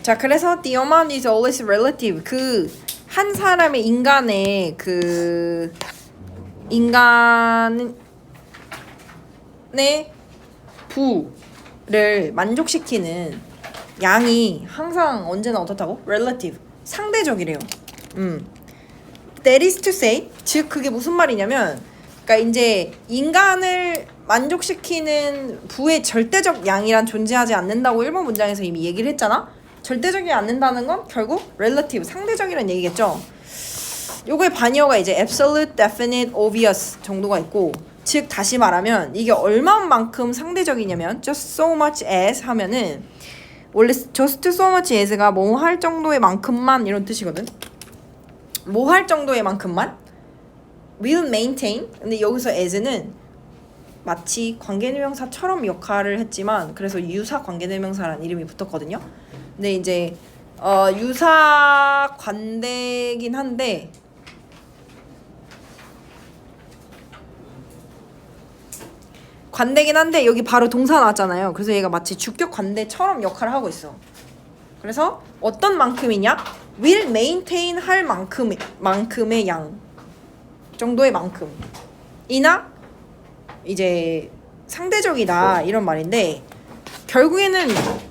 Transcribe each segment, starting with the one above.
자, 그래서 the amount is always relative. 그 한 사람의 인간의 부를 만족시키는 양이 항상 언제나 어떻다고? relative. 상대적이래요. That is to say, 즉 그게 무슨 말이냐면, 그러니까 이제 인간을 만족시키는 부의 절대적 양이란 존재하지 않는다고 1번 문장에서 이미 얘기를 했잖아. 절대적이 않는다는 건 결국 relative, 상대적이란 얘기겠죠. 요거의 반의어가 이제 absolute, definite, obvious 정도가 있고, 즉 다시 말하면 이게 얼마만큼 상대적이냐면 just so much as 하면은 원래 just so much as가 뭐 할 정도의 만큼만 이런 뜻이거든. 뭐 할 정도의 만큼만 will maintain. 근데 여기서 as는 마치 관계대명사처럼 역할을 했지만 그래서 유사 관계대명사라는 이름이 붙었거든요. 근데 이제 유사 관대긴 한데 여기 바로 동사 나왔잖아요. 그래서 얘가 마치 주격 관대처럼 역할을 하고 있어. 그래서 어떤 만큼이냐? will maintain 할 만큼의 양 정도의 만큼이나 이제 상대적이다 이런 말인데 결국에는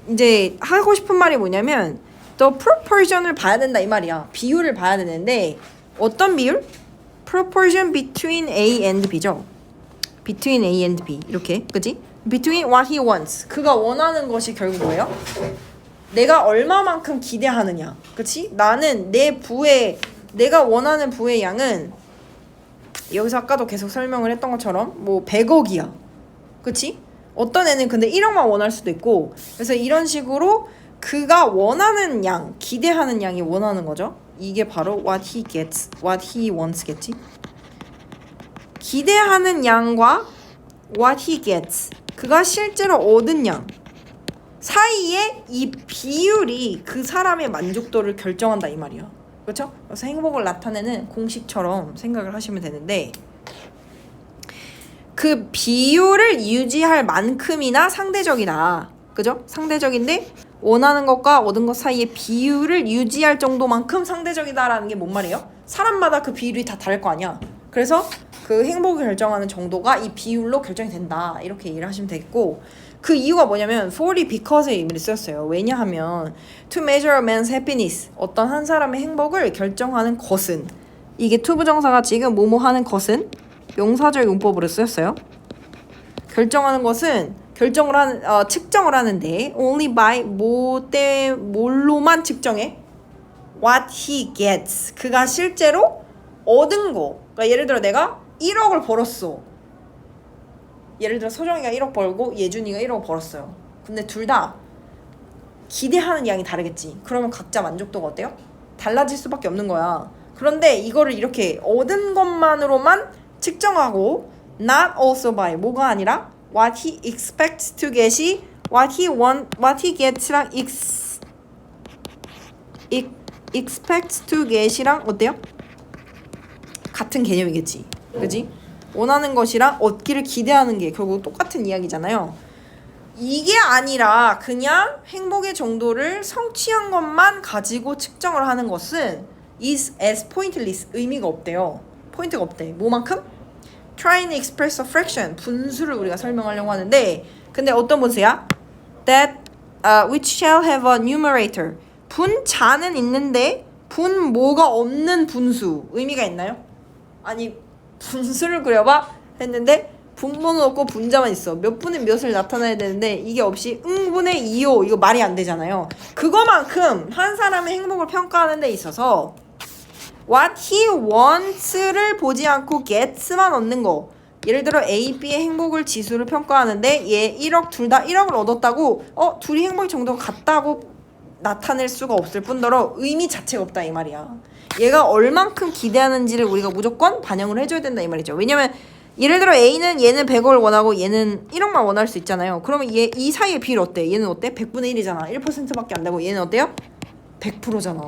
이제 하고 싶은 말이 뭐냐면 the proportion을 봐야 된다 이 말이야. 비율을 봐야 되는데 어떤 비율? proportion between A and B죠. between A and B 이렇게 그치? between what he wants 그가 원하는 것이 결국 뭐예요? 내가 얼마만큼 기대하느냐 그치? 나는 내가 원하는 부의 양은 여기서 아까도 계속 설명을 했던 것처럼 뭐 100억이야 그치? 어떤 애는 근데 1억만 원할 수도 있고 그래서 이런 식으로 그가 원하는 양 기대하는 양이 원하는 거죠. 이게 바로 what he gets, what he wants겠지? 기대하는 양과 what he gets 그가 실제로 얻은 양 사이에 이 비율이 그 사람의 만족도를 결정한다 이 말이야. 그렇죠? 그래서 행복을 나타내는 공식처럼 생각을 하시면 되는데 그 비율을 유지할 만큼이나 상대적이다. 그죠? 상대적인데 원하는 것과 얻은 것 사이의 비율을 유지할 정도만큼 상대적이다라는 게 뭔 말이에요? 사람마다 그 비율이 다 다를 거 아니야. 그래서 그 행복을 결정하는 정도가 이 비율로 결정이 된다. 이렇게 얘기를 하시면 되겠고 그 이유가 뭐냐면 for because의 의미를 쓰였어요. 왜냐하면 to measure a man's happiness 어떤 한 사람의 행복을 결정하는 것은 이게 to 부정사가 지금 뭐뭐 하는 것은 명사절 용법으로 쓰였어요. 결정하는 것은 측정을 하는데 only by 뭘로만 측정해? what he gets 그가 실제로 얻은 거. 그러니까 예를 들어 내가 1억을 벌었어. 예를 들어 서정이가 1억 벌고 예준이가 1억 벌었어요. 근데 둘 다 기대하는 양이 다르겠지. 그러면 각자 만족도가 어때요? 달라질 수밖에 없는 거야. 그런데 이거를 이렇게 얻은 것만으로만 측정하고 not also by 뭐가 아니라 what he expects to get이 what he gets랑 expects to get이랑 어때요? 같은 개념이겠지. 그지? 원하는 것이랑 얻기를 기대하는 게 결국 똑같은 이야기잖아요. 이게 아니라 그냥 행복의 정도를 성취한 것만 가지고 측정을 하는 것은 is as pointless 의미가 없대요. 포인트가 없대. 뭐만큼? trying to express a fraction 분수를 우리가 설명하려고 하는데 근데 어떤 분수야? that which shall have a numerator 분자는 있는데 분모가 없는 분수 의미가 있나요? 아니 분수를 그려봐 했는데 분모는 없고 분자만 있어. 몇 분의 몇을 나타내야 되는데 이게 없이 응분의 2호 이거 말이 안 되잖아요. 그거만큼 한 사람의 행복을 평가하는 데 있어서 what he wants를 보지 않고 gets만 얻는 거. 예를 들어 A, B의 행복을 지수를 평가하는데 얘 1억 둘 다 1억을 얻었다고 둘이 행복의 정도가 같다고 나타낼 수가 없을 뿐더러 의미 자체가 없다 이 말이야. 얘가 얼만큼 기대하는지를 우리가 무조건 반영을 해줘야 된다 이 말이죠. 왜냐면 예를 들어 A는 얘는 100억을 원하고 얘는 1억만 원할 수 있잖아요. 그러면 이 사이의 비율 어때? 얘는 어때? 100분의 1이잖아. 1%밖에 안 되고 얘는 어때요? 100%잖아.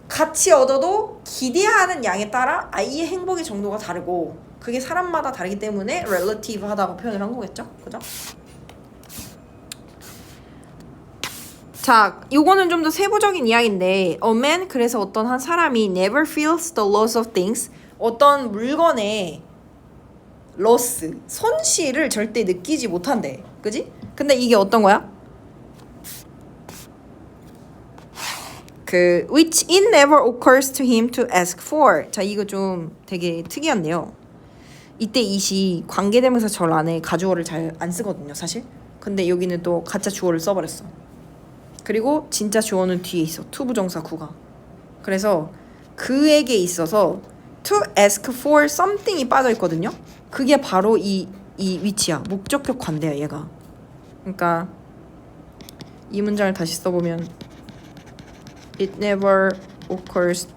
같이 얻어도 기대하는 양에 따라 아이의 행복의 정도가 다르고 그게 사람마다 다르기 때문에 relative 하다고 표현을 한 거겠죠? 그죠? 자, 요거는 좀 더 세부적인 이야기인데 a man 그래서 어떤 한 사람이 never feels the loss of things 어떤 물건의 loss 손실을 절대 느끼지 못한대. 그지? 근데 이게 어떤 거야? 그 which it never occurs to him to ask for. 자, 이거 좀 되게 특이한데요. 이때 it이 관계대명사 절 안에 가주어를 잘 안 쓰거든요, 사실. 근데 여기는 또 가짜 주어를 써버렸어. 그리고 진짜 주어는 뒤에 있어. 투부정사 구가. 그래서 그에게 있어서 to ask for something이 빠져 있거든요. 그게 바로 이 위치야. 목적격 관대야, 얘가. 그러니까 이 문장을 다시 써보면 It never occurs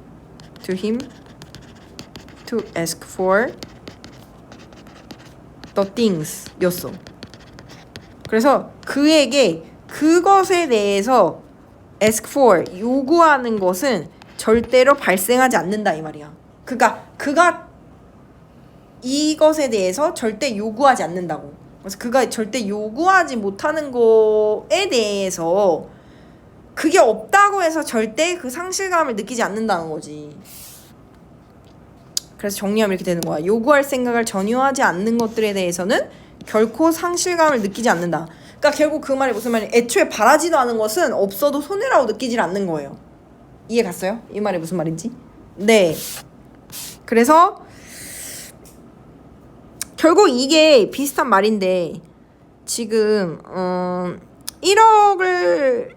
to him to ask for the things 였어. 그래서 그에게 그것에 대해서 ask for 요구하는 것은 절대로 발생하지 않는다 이 말이야. 그러니까 그가 이것에 대해서 절대 요구하지 않는다고. 그래서 그가 절대 요구하지 못하는 거에 대해서 그게 없다고 해서 절대 그 상실감을 느끼지 않는다는 거지. 그래서 정리하면 이렇게 되는 거야. 요구할 생각을 전혀 하지 않는 것들에 대해서는 결코 상실감을 느끼지 않는다. 그러니까 결국 그 말이 무슨 말이야? 애초에 바라지도 않은 것은 없어도 손해라고 느끼질 않는 거예요. 이해 갔어요? 이 말이 무슨 말인지? 네. 그래서 결국 이게 비슷한 말인데 지금 1억을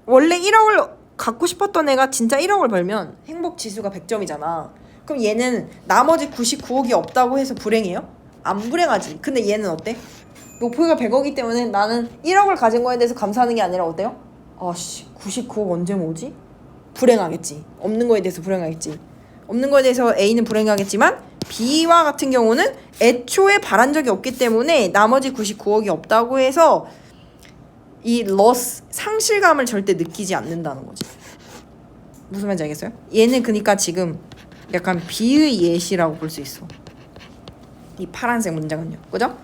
원래 1억을 갖고 싶었던 애가 진짜 1억을 벌면 행복 지수가 100점이잖아. 그럼 얘는 나머지 99억이 없다고 해서 불행해요? 안 불행하지. 근데 얘는 어때? 목표가 100억이기 때문에 나는 1억을 가진 거에 대해서 감사하는 게 아니라 어때요? 아씨 99억 언제 모으지? 불행하겠지. 없는 거에 대해서 불행하겠지. 없는 거에 대해서 A는 불행하겠지만 B와 같은 경우는 애초에 바란 적이 없기 때문에 나머지 99억이 없다고 해서 이 loss, 상실감을 절대 느끼지 않는다는 거지. 무슨 말인지 알겠어요? 얘는 그러니까 지금 약간 비의 예시라고 볼 수 있어. 이 파란색 문장은요. 그죠?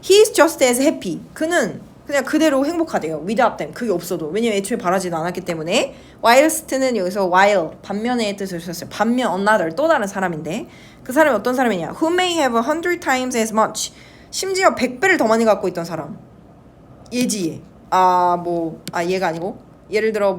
He is just as happy. 그는 그냥 그대로 행복하대요. without them. 그게 없어도. 왜냐면 애초에 바라지도 않았기 때문에. whilst는 여기서 while, 반면의 뜻을 썼어요. 반면 another, 또 다른 사람인데 그 사람이 어떤 사람이냐? Who may have 100 times as much. 심지어 100배를 더 많이 갖고 있던 사람. 얘지 얘. 얘가 아니고 예를 들어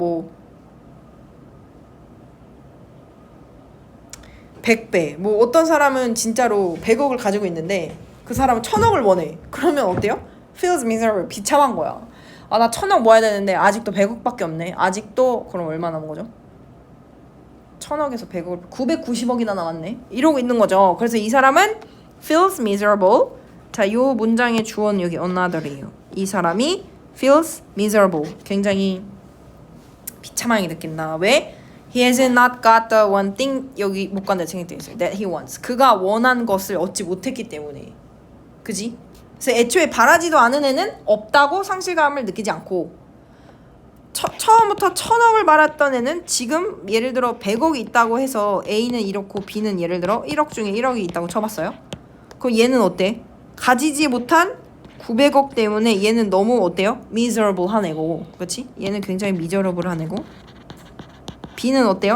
100배 어떤 사람은 진짜로 100억을 가지고 있는데 그 사람은 1000억을 원해. 그러면 어때요? feels miserable. 비참한 거야. 나 1000억 모아야 되는데 아직도 100억밖에 없네. 아직도 그럼 얼마 남은 거죠? 1000억에서 100억 990억이나 남았네. 이러고 있는 거죠. 그래서 이 사람은 feels miserable. 자, 요 문장의 주어는 여기 another이에요. 이 사람이 feels miserable. 굉장히 비참하게 느낀다. 왜? He has not got the one thing. 여기 못 간다 생각되어 있어요. That he wants. 그가 원한 것을 얻지 못했기 때문에. 그지? 그래서 애초에 바라지도 않은 애는 없다고 상실감을 느끼지 않고 처음부터 1000억을 바랐던 애는 지금 예를 들어 100억이 있다고 해서 A는 이렇고 B는 예를 들어 1억 중에 1억이 있다고 쳐봤어요. 그럼 얘는 어때? 가지지 못한 900억 때문에 얘는 너무 어때요? miserable한 애고. 그렇지? 얘는 굉장히 miserable한 애고. B는 어때요?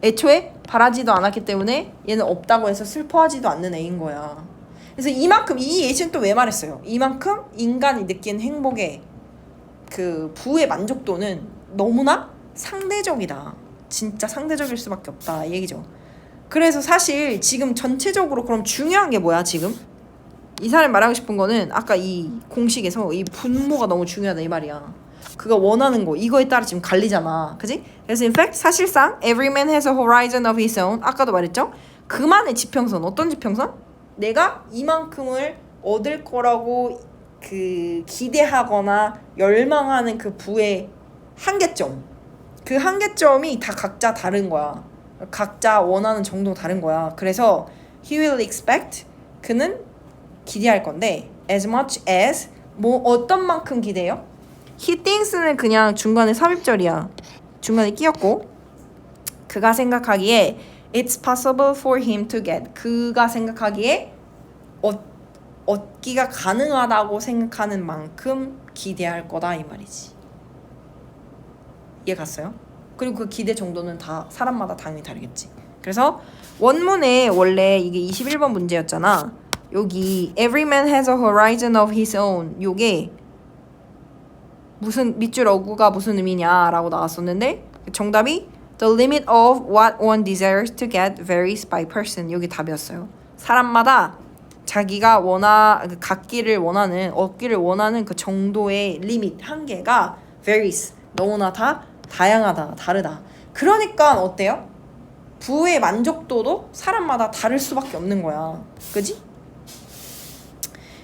애초에 바라지도 않았기 때문에 얘는 없다고 해서 슬퍼하지도 않는 애인 거야. 그래서 이만큼 이 예시는 또 왜 말했어요? 이만큼 인간이 느낀 행복의 그 부의 만족도는 너무나 상대적이다. 진짜 상대적일 수밖에 없다 이 얘기죠. 그래서 사실 지금 전체적으로 그럼 중요한 게 뭐야 지금? 이 사람이 말하고 싶은 거는 아까 이 공식에서 이 분모가 너무 중요하다 이 말이야. 그가 원하는 거 이거에 따라 지금 갈리잖아. 그지? 그래서 in fact 사실상 every man has a horizon of his own. 아까도 말했죠? 그만의 지평선. 어떤 지평선? 내가 이만큼을 얻을 거라고 그 기대하거나 열망하는 그 부의 한계점. 그 한계점이 다 각자 다른 거야. 각자 원하는 정도 다른 거야. 그래서 he will expect 그는 기대할 건데 as much as 어떤 만큼 기대요? he things는 그냥 중간에 삽입절이야. 중간에 끼었고 그가 생각하기에 it's possible for him to get 그가 생각하기에 얻기가 가능하다고 생각하는 만큼 기대할 거다 이 말이지. 이해 갔어요? 그리고 그 기대 정도는 다 사람마다 당연히 다르겠지. 그래서 원문에 원래 이게 21번 문제였잖아. 여기 every man has a horizon of his own 요게 무슨 밑줄 어구가 무슨 의미냐라고 나왔었는데 정답이 the limit of what one desires to get varies by person. 여기 답이었어요. 사람마다 자기가 갖기를 원하는 얻기를 원하는 그 정도의 리밋 한계가 varies 너무나 다 다양하다 다르다. 그러니까 어때요? 부의 만족도도 사람마다 다를 수밖에 없는 거야. 그지?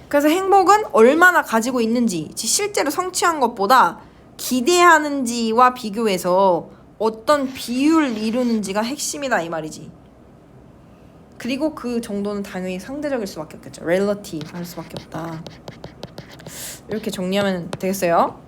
그래서 행복은 얼마나 가지고 있는지 실제로 성취한 것보다 기대하는지와 비교해서 어떤 비율을 이루는지가 핵심이다 이 말이지. 그리고 그 정도는 당연히 상대적일 수밖에 없겠죠. relative 할 수밖에 없다. 이렇게 정리하면 되겠어요?